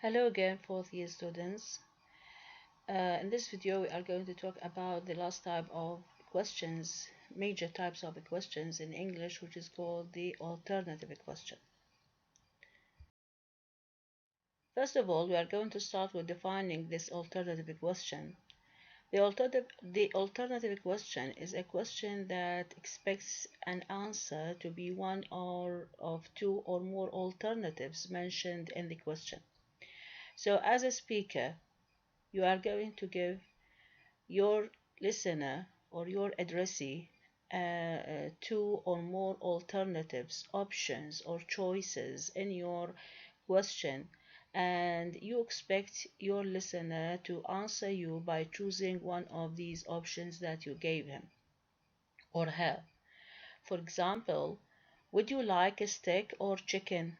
Hello again, fourth year students. In this video, we are going to talk about the last type of questions, major types of questions in English, which is called the alternative question. First of all, we are going to start with defining this alternative question. The alternative question is a question that expects an answer to be one or of two or more alternatives mentioned in the question. So, as a speaker, you are going to give your listener or your addressee two or more alternatives, options, or choices in your question, and you expect your listener to answer you by choosing one of these options that you gave him or her. For example, would you like a steak or chicken?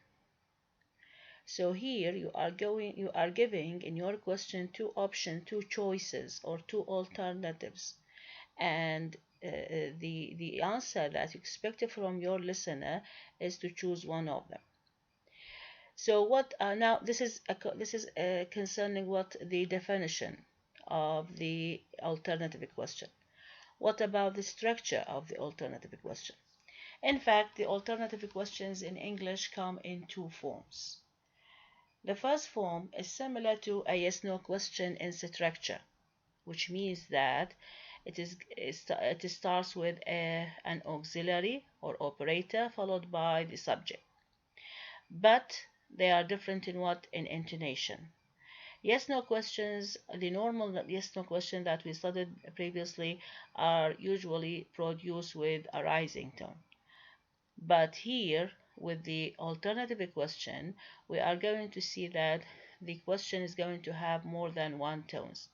So here you are giving in your question two options, two choices or two alternatives, and the answer that you expect from your listener is to choose one of them. So what now this is concerning what the definition of the alternative question. What about the structure of the alternative question? In fact, the alternative questions in English come in two forms. The first form is similar to a yes-no question in structure, which means that it starts with an auxiliary or operator followed by the subject. But they are different in what? In intonation. Yes no questions, the normal yes no question that we studied previously, are usually produced with a rising tone. But here, with the alternative question, we are going to see that the question is going to have more than one tones.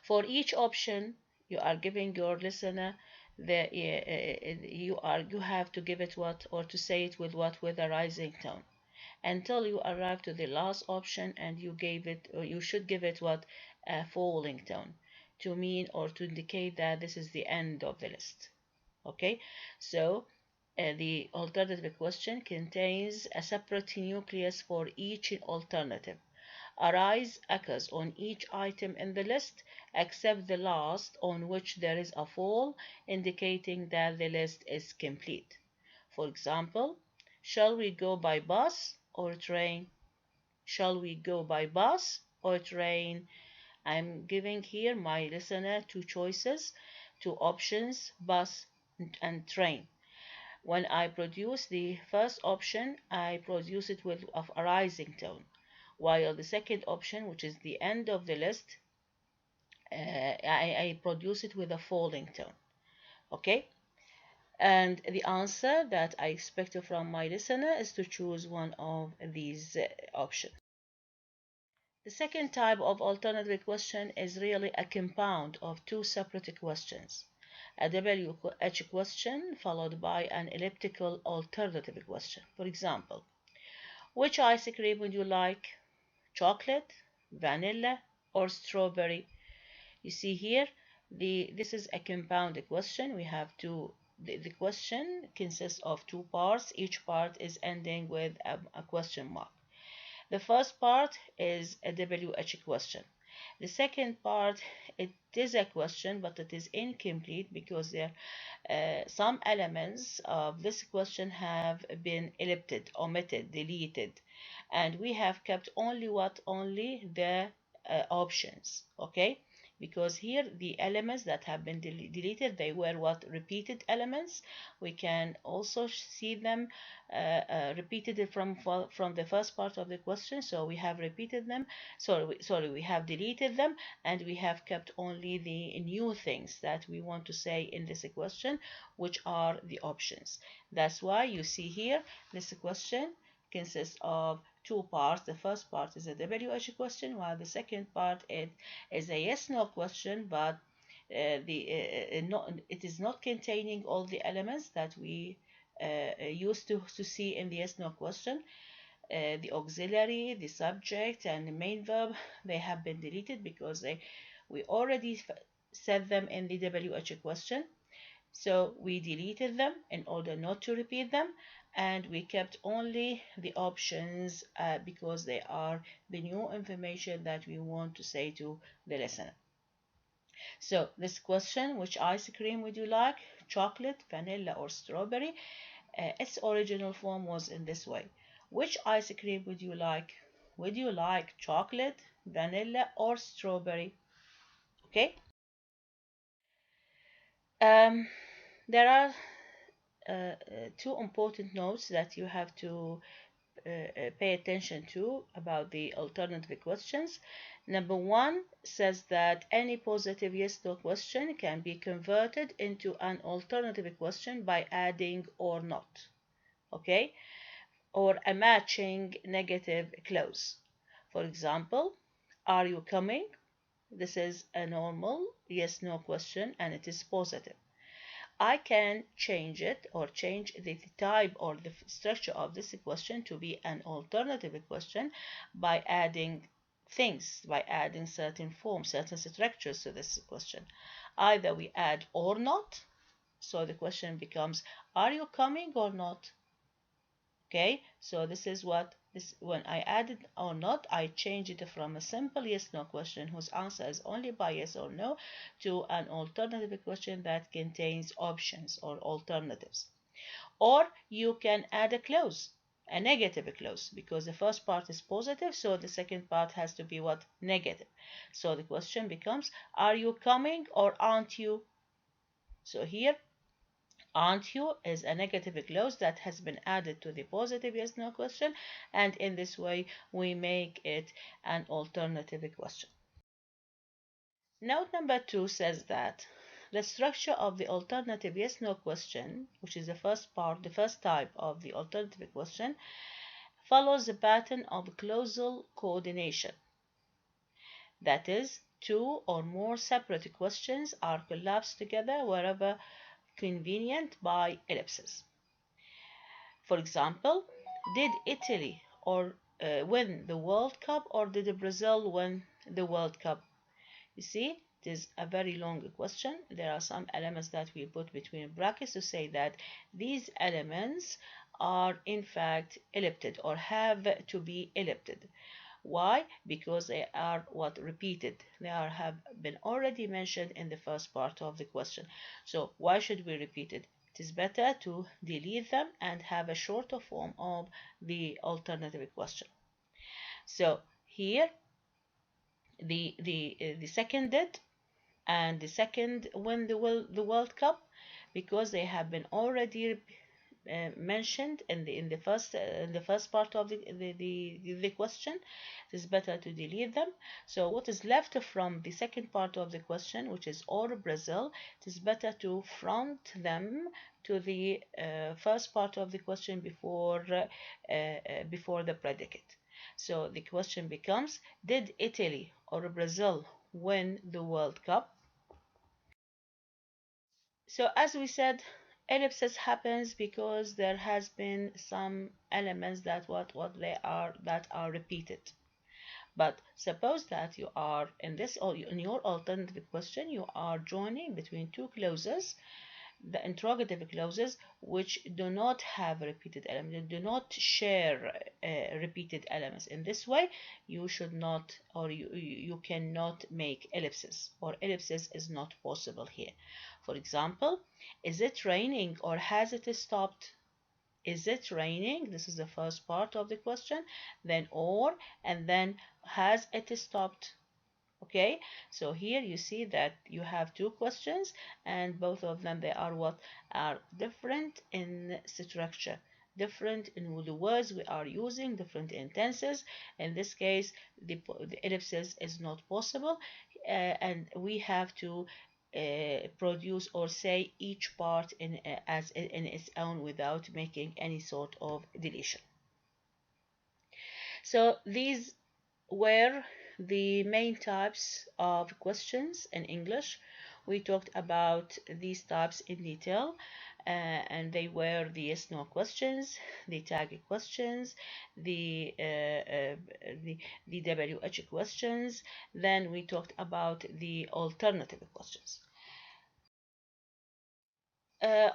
For each option, you are giving your listener you have to give it what, or to say it with what, with a rising tone, until you arrive to the last option, and you gave it, or you should give it what, a falling tone, to mean or to indicate that this is the end of the list. Okay, so the alternative question contains a separate nucleus for each alternative. A rise occurs on each item in the list except the last, on which there is a fall, indicating that the list is complete. For example, shall we go by bus or train? Shall we go by bus or train? I'm giving here my listener two choices, two options, bus and train. When I produce the first option, I produce it with a rising tone, while the second option, which is the end of the list, I produce it with a falling tone. Okay? And the answer that I expect from my listener is to choose one of these options. The second type of alternative question is really a compound of two separate questions. A WH question followed by an elliptical alternative question. For example, which ice cream would you like? Chocolate, vanilla, or strawberry? You see here, this is a compound question. We have the question consists of two parts. Each part is ending with a question mark. The first part is a WH question. The second part, it is a question, but it is incomplete because there some elements of this question have been ellipted, omitted, deleted, and we have kept only what? Only the options, okay? Because here the elements that have been deleted, they were what? Repeated elements. We can also see them repeated from the first part of the question, so we have repeated them. Sorry, we have deleted them, and we have kept only the new things that we want to say in this question, which are the options. That's why you see here this question consists of two parts. The first part is a WH question, while the second part is a yes/no question, but it is not containing all the elements that we used to see in the yes/no question. The auxiliary, the subject, and the main verb, they have been deleted because we already said them in the WH question. So we deleted them in order not to repeat them, and we kept only the options because they are the new information that we want to say to the listener. So this question, which ice cream would you like? Chocolate, vanilla, or strawberry? Its original form was in this way. Which ice cream would you like? Would you like chocolate, vanilla, or strawberry? Okay. Um, there are two important notes that you have to pay attention to about the alternative questions. Number one says that any positive yes no question can be converted into an alternative question by adding or not. Okay, or a matching negative clause. For example, are you coming? This is a normal yes no question and it is positive. I can change it or change the type or the structure of this question to be an alternative question by adding things, by adding certain forms, certain structures to this question. Either we add or not, so the question becomes, are you coming or not? Okay, so this is what this when I added or not, I changed it from a simple yes no question whose answer is only by yes or no to an alternative question that contains options or alternatives. Or you can add a clause, a negative clause, because the first part is positive, so the second part has to be what? Negative. So the question becomes, are you coming or aren't you? So here aren't you is a negative clause that has been added to the positive yes no question, and in this way we make it an alternative question. Note number 2 says that the structure of the alternative yes no question, which is the first part, the first type of the alternative question, follows the pattern of clausal coordination. That is, two or more separate questions are collapsed together wherever convenient by ellipses. For example, did Italy or win the World Cup, or did Brazil win the World Cup? You see, it is a very long question. There are some elements that we put between brackets to say that these elements are in fact ellipted or have to be ellipted. Why? Because they are what repeated. They have been already mentioned in the first part of the question. So why should we repeat it? It is better to delete them and have a shorter form of the alternative question. So here the second did and the second win the World Cup because they have been already mentioned in the first part of the question. It is better to delete them. So what is left from the second part of the question, which is or Brazil, it is better to front them to the first part of the question before the predicate. So the question becomes, did Italy or Brazil win the World Cup? So as we said, ellipses happens because there has been some elements what they are that are repeated. But suppose that you are in this or in your alternative question, you are joining between two clauses, the interrogative clauses, which do not have repeated elements, do not share repeated elements. In this way, you should not, or you cannot make ellipses, or ellipses is not possible here. For example, is it raining or has it stopped? Is it raining? This is the first part of the question. Then or, and then has it stopped? Okay, so here you see that you have two questions and both of them they are what are different in structure, different in the words we are using, different in tenses. In this case the ellipsis is not possible, and we have to produce or say each part in its own without making any sort of deletion. So these were the main types of questions in English. We talked about these types in detail, and they were the yes/no questions, the tag questions, the WH questions. Then we talked about the alternative questions.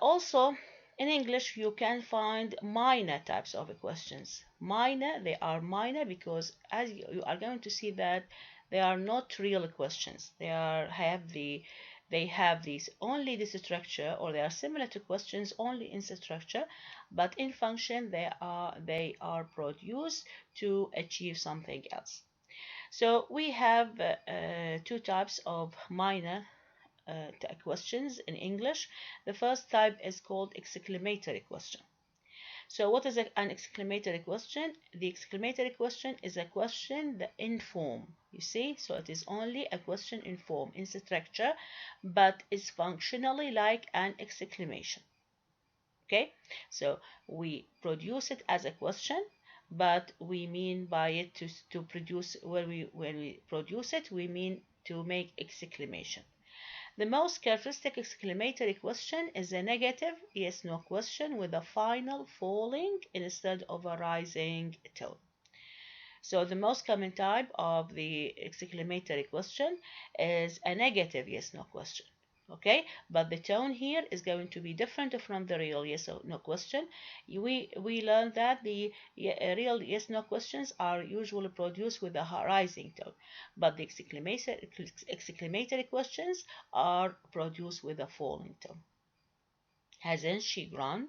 Also, In English, you can find minor types of questions. Minor, they are minor because as you are going to see that they are not real questions. They have these only this structure, or they are similar to questions only in the structure, but in function they are produced to achieve something else. So we have two types of minor questions in English. The first type is called exclamatory question. So what is an exclamatory question? The exclamatory question is a question in form. You see, so it is only a question in form, in structure, but is functionally like an exclamation. Okay, so we produce it as a question, but we mean by it to produce, when we produce it, we mean to make exclamation. The most characteristic exclamatory question is a negative yes/no question with a final falling instead of a rising tone. So the most common type of the exclamatory question is a negative yes/no question. Okay, but the tone here is going to be different from the real yes or no question. We learned that the real yes no questions are usually produced with a rising tone, but the exclamatory questions are produced with a falling tone. Hasn't she grown?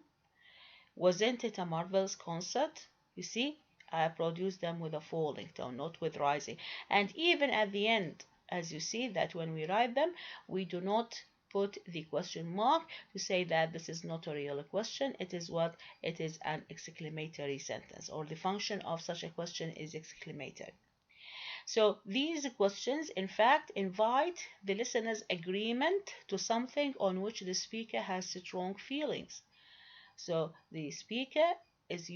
Wasn't it a marvelous concert? You see, I produced them with a falling tone, not with rising. And even at the end, as you see that when we write them, we do not put the question mark to say that this is not a real question. It is what? It is an exclamatory sentence, or the function of such a question is exclamatory. So these questions, in fact, invite the listener's agreement to something on which the speaker has strong feelings. So the speaker is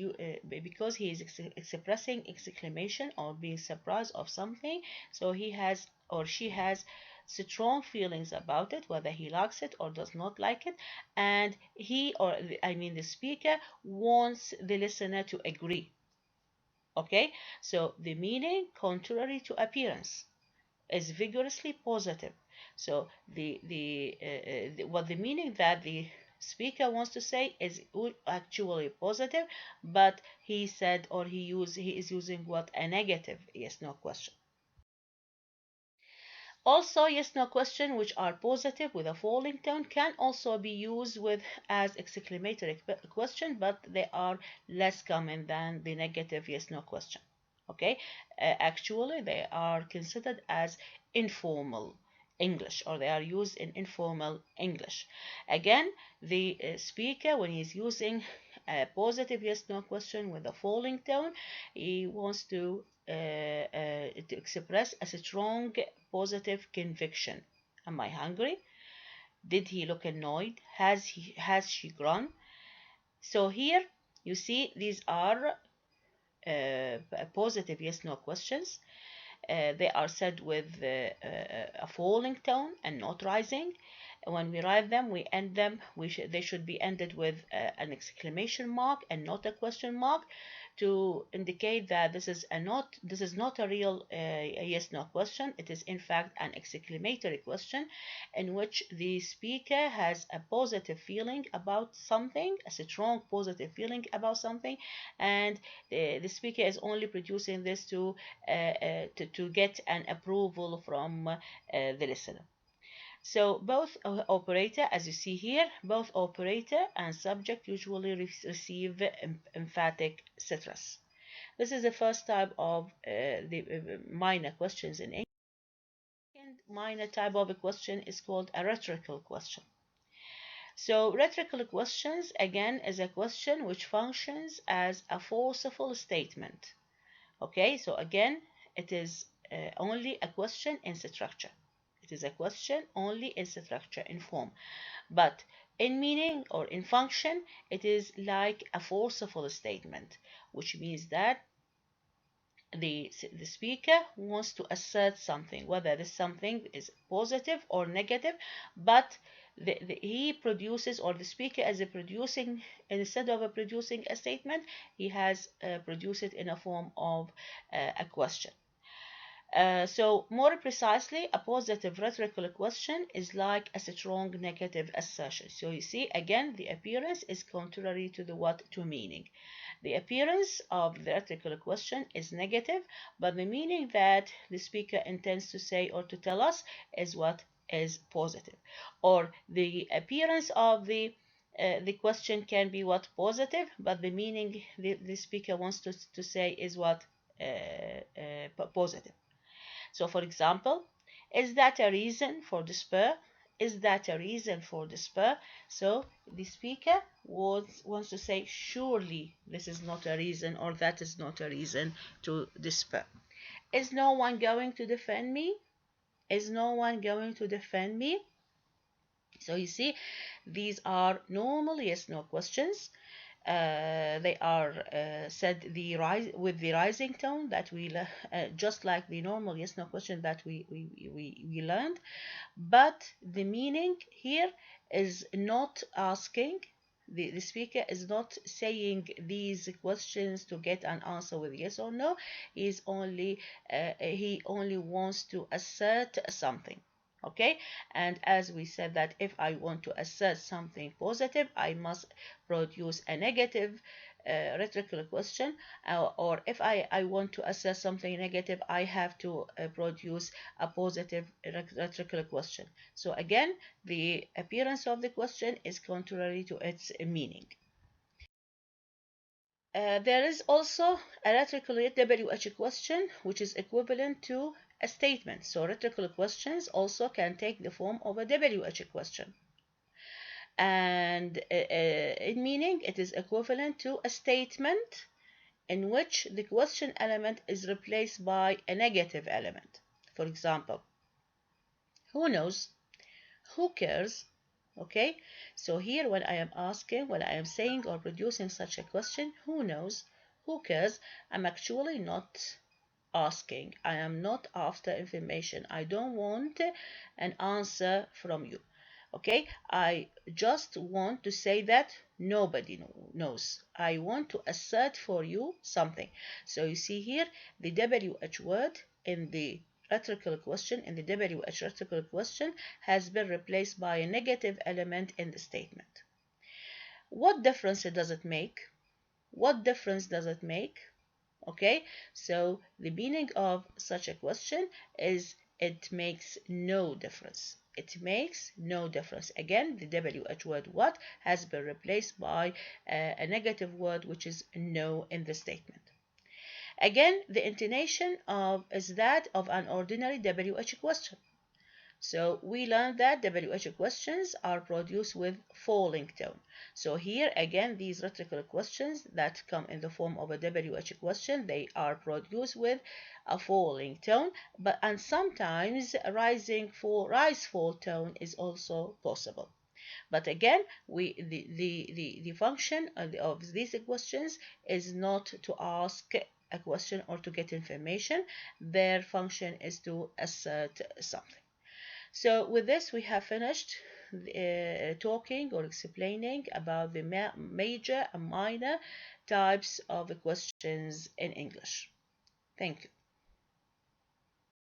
because he is expressing exclamation or being surprised of something, so he has or she has strong feelings about it, whether he likes it or does not like it, and the speaker wants the listener to agree. Okay, so the meaning, contrary to appearance, is vigorously positive. So what the meaning that the speaker wants to say is actually positive, but he said, or he is using what? A negative yes no question. Also, yes no question which are positive with a falling tone can also be used with as exclamatory question, but they are less common than the negative yes no question. Okay, actually they are considered as informal English, or they are used in informal English. Again, the speaker, when he's using a positive yes no question with a falling tone, he wants to express a strong positive conviction. Am I hungry? Did he look annoyed? Has she grown? So here you see these are positive yes no questions. They are said with a falling tone and not rising. When we write them, we end them. They should be ended with an exclamation mark and not a question mark, to indicate that this is not a real yes no question. It is in fact an exclamatory question in which the speaker has a positive feeling about something, a strong positive feeling about something, and the speaker is only producing this to get an approval from the listener. So both operator, as you see here, both operator and subject usually receive emphatic stress. This is the first type of the minor questions in English. The second minor type of a question is called a rhetorical question. So rhetorical questions, again, is a question which functions as a forceful statement. Okay, so again, it is only a question in structure. It is a question only in structure, in form. But in meaning or in function, it is like a forceful statement, which means that the speaker wants to assert something, whether this something is positive or negative, but he produces, or the speaker is producing, instead of producing a statement, he has produced it in a form of a question. So more precisely, a positive rhetorical question is like a strong negative assertion. So you see, again, the appearance is contrary to the what to meaning. The appearance of the rhetorical question is negative, but the meaning that the speaker intends to say or to tell us is what is positive. Or the appearance of the question can be what positive, but the meaning the speaker wants to say is what positive. So, for example, is that a reason for despair? Is that a reason for despair? So, the speaker wants to say, surely this is not a reason, or that is not a reason to despair. Is no one going to defend me? Is no one going to defend me? So, you see, these are normal yes no questions. They are said with the rising tone that just like the normal yes no question that we learned, but the meaning here is not asking. The speaker is not saying these questions to get an answer with yes or no. He only wants to assert something. Okay, and as we said that if I want to assert something positive, I must produce a negative rhetorical question, or if I want to assess something negative, I have to produce a positive rhetorical question. So again, the appearance of the question is contrary to its meaning. There is also a rhetorical WH question, which is equivalent to a statement. So rhetorical questions also can take the form of a WH question. And in meaning, it is equivalent to a statement in which the question element is replaced by a negative element. For example, who knows? Who cares? Okay, so here when I am asking, when I am saying or producing such a question, who knows? Who cares? I'm actually not asking. I am not after information. I don't want an answer from you. Okay, I just want to say that nobody knows. I want to assert for you something. So you see here the WH word in the rhetorical question, in the WH rhetorical question, has been replaced by a negative element in the statement. What difference does it make? What difference does it make? Okay, so the meaning of such a question is it makes no difference. It makes no difference. Again, the WH word what has been replaced by a negative word which is no in the statement. Again, the intonation is that of an ordinary WH question. So we learned that WH questions are produced with falling tone. So here again, these rhetorical questions that come in the form of a WH question, they are produced with a falling tone, and sometimes rise fall tone is also possible. But again, the function of these questions is not to ask a question or to get information. Their function is to assert something. So with this, we have finished talking or explaining about the major and minor types of questions in English. Thank you.